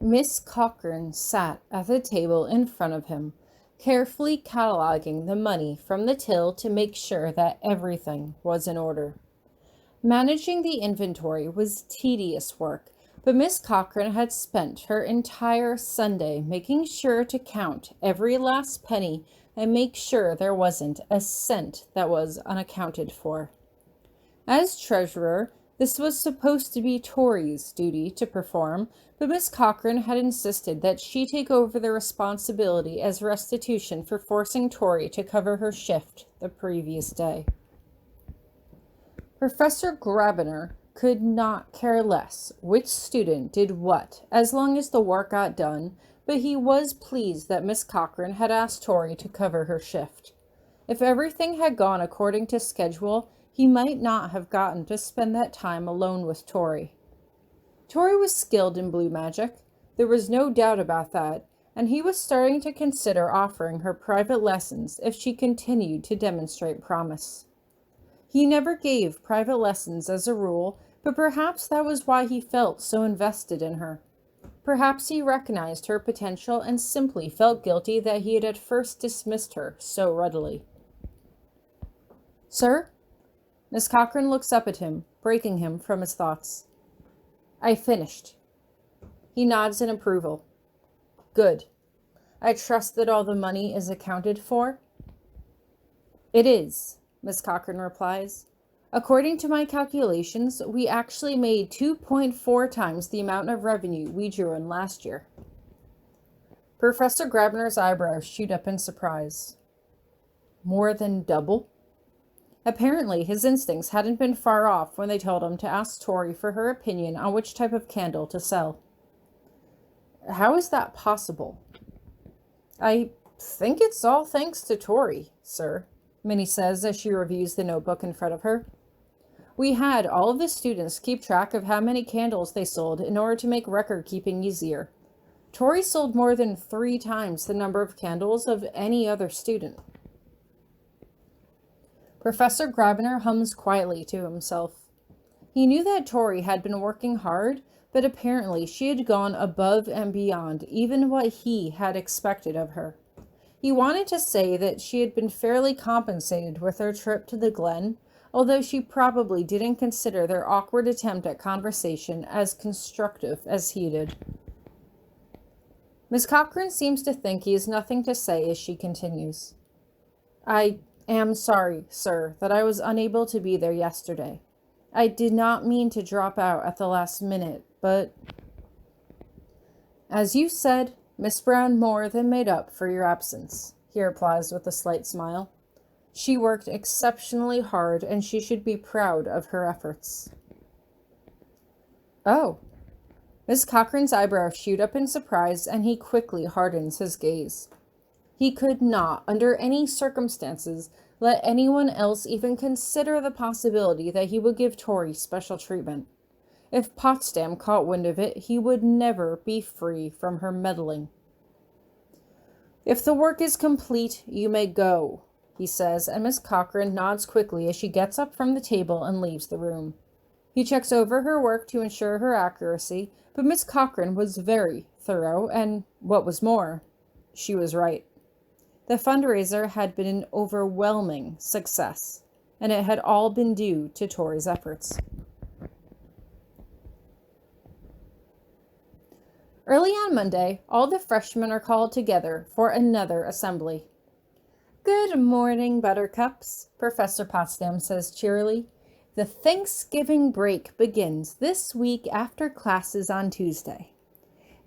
Miss Cochrane sat at the table in front of him, carefully cataloging the money from the till to make sure that everything was in order. Managing the inventory was tedious work, but Miss Cochrane had spent her entire Sunday making sure to count every last penny and make sure there wasn't a cent that was unaccounted for. As treasurer, this was supposed to be Tori's duty to perform, but Miss Cochrane had insisted that she take over the responsibility as restitution for forcing Tori to cover her shift the previous day. Professor Grabiner could not care less which student did what as long as the work got done, but he was pleased that Miss Cochrane had asked Tori to cover her shift. If everything had gone according to schedule, he might not have gotten to spend that time alone with Tori. Tori was skilled in blue magic, there was no doubt about that, and he was starting to consider offering her private lessons if she continued to demonstrate promise. He never gave private lessons as a rule, but perhaps that was why he felt so invested in her. Perhaps he recognized her potential and simply felt guilty that he had at first dismissed her so readily. "Sir?" Miss Cochrane looks up at him, breaking him from his thoughts. "I finished." He nods in approval. "Good. I trust that all the money is accounted for?" "It is," Miss Cochrane replies. "According to my calculations, we actually made 2.4 times the amount of revenue we drew in last year." Professor Grabiner's eyebrows shoot up in surprise. "More than double?" Apparently, his instincts hadn't been far off when they told him to ask Tori for her opinion on which type of candle to sell. "How is that possible?" "I think it's all thanks to Tori, sir," Minnie says as she reviews the notebook in front of her. "We had all of the students keep track of how many candles they sold in order to make record keeping easier. Tori sold more than 3 times the number of candles of any other student." Professor Grabiner hums quietly to himself. He knew that Tori had been working hard, but apparently she had gone above and beyond even what he had expected of her. He wanted to say that she had been fairly compensated with her trip to the Glen, although she probably didn't consider their awkward attempt at conversation as constructive as he did. Miss Cochrane seems to think he has nothing to say as she continues. "I am sorry, sir, that I was unable to be there yesterday. I did not mean to drop out at the last minute, but as you said, Miss Brown more than made up for your absence," he replies with a slight smile. "She worked exceptionally hard, and she should be proud of her efforts." "Oh." Miss Cochrane's eyebrows shoot up in surprise, and he quickly hardens his gaze. He could not, under any circumstances, let anyone else even consider the possibility that he would give Tori special treatment. If Potsdam caught wind of it, he would never be free from her meddling. "If the work is complete, you may go," he says, and Miss Cochrane nods quickly as she gets up from the table and leaves the room. He checks over her work to ensure her accuracy, but Miss Cochrane was very thorough, and, what was more, she was right. The fundraiser had been an overwhelming success, and it had all been due to Tori's efforts. Early on Monday, all the freshmen are called together for another assembly. "Good morning, Buttercups," Professor Potsdam says cheerily. "The Thanksgiving break begins this week after classes on Tuesday.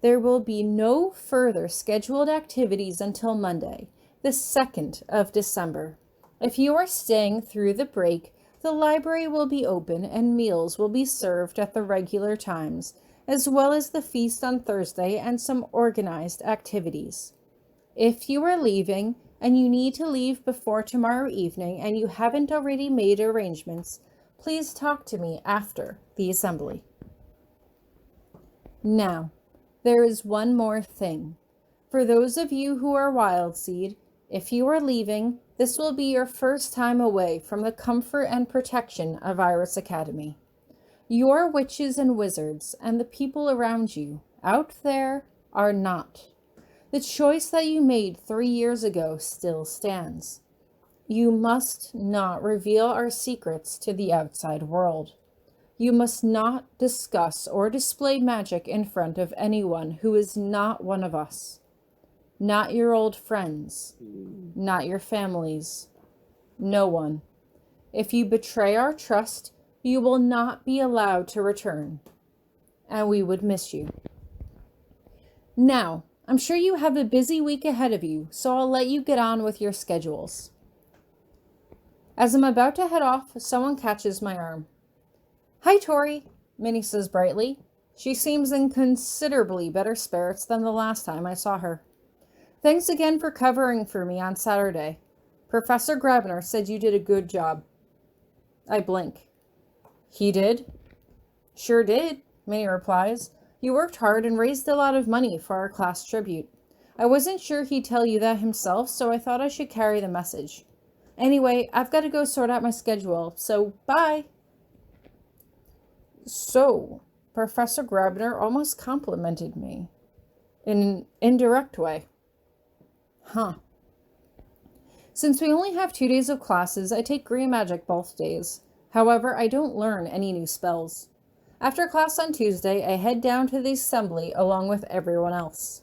There will be no further scheduled activities until Monday, the 2nd of December. If you are staying through the break, the library will be open and meals will be served at the regular times, as well as the feast on Thursday and some organized activities. If you are leaving and you need to leave before tomorrow evening and you haven't already made arrangements, please talk to me after the assembly. Now, there is one more thing. For those of you who are Wild Seed, if you are leaving, this will be your first time away from the comfort and protection of Iris Academy. Your witches and wizards and the people around you, out there, are not. The choice that you made 3 years ago still stands. You must not reveal our secrets to the outside world. You must not discuss or display magic in front of anyone who is not one of us. Not your old friends, not your families, no one. If you betray our trust, you will not be allowed to return, and we would miss you. Now, I'm sure you have a busy week ahead of you, so I'll let you get on with your schedules. As I'm about to head off, someone catches my arm. Hi, Tori, Minnie says brightly. She seems in considerably better spirits than the last time I saw her. Thanks again for covering for me on Saturday. Professor Grabiner said you did a good job. I blink. He did? Sure did, Minnie replies. You worked hard and raised a lot of money for our class tribute. I wasn't sure he'd tell you that himself, so I thought I should carry the message. Anyway, I've got to go sort out my schedule, so bye. So, Professor Grabiner almost complimented me. In an indirect way. Huh. Since we only have 2 days of classes, I take green magic both days. However, I don't learn any new spells. After class on Tuesday, I head down to the assembly along with everyone else.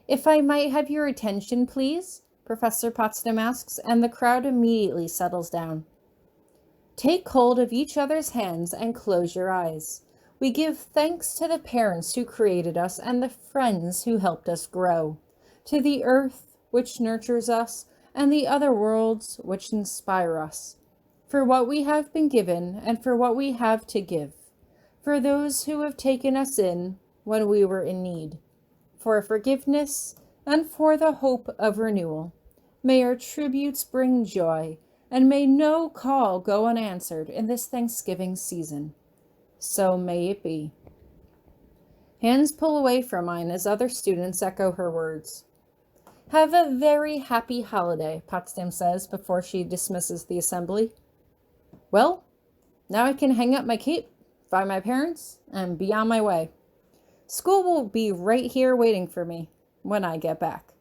If I might have your attention, please, Professor Potsdam asks, and the crowd immediately settles down. Take hold of each other's hands and close your eyes. We give thanks to the parents who created us and the friends who helped us grow, to the earth which nurtures us and the other worlds which inspire us, for what we have been given and for what we have to give, for those who have taken us in when we were in need, for forgiveness and for the hope of renewal. May our tributes bring joy, and may no call go unanswered in this Thanksgiving season. So may it be. Hands pull away from mine as other students echo her words. Have a very happy holiday, Potsdam says before she dismisses the assembly. Well, now I can hang up my cape, find my parents, and be on my way. School will be right here waiting for me when I get back.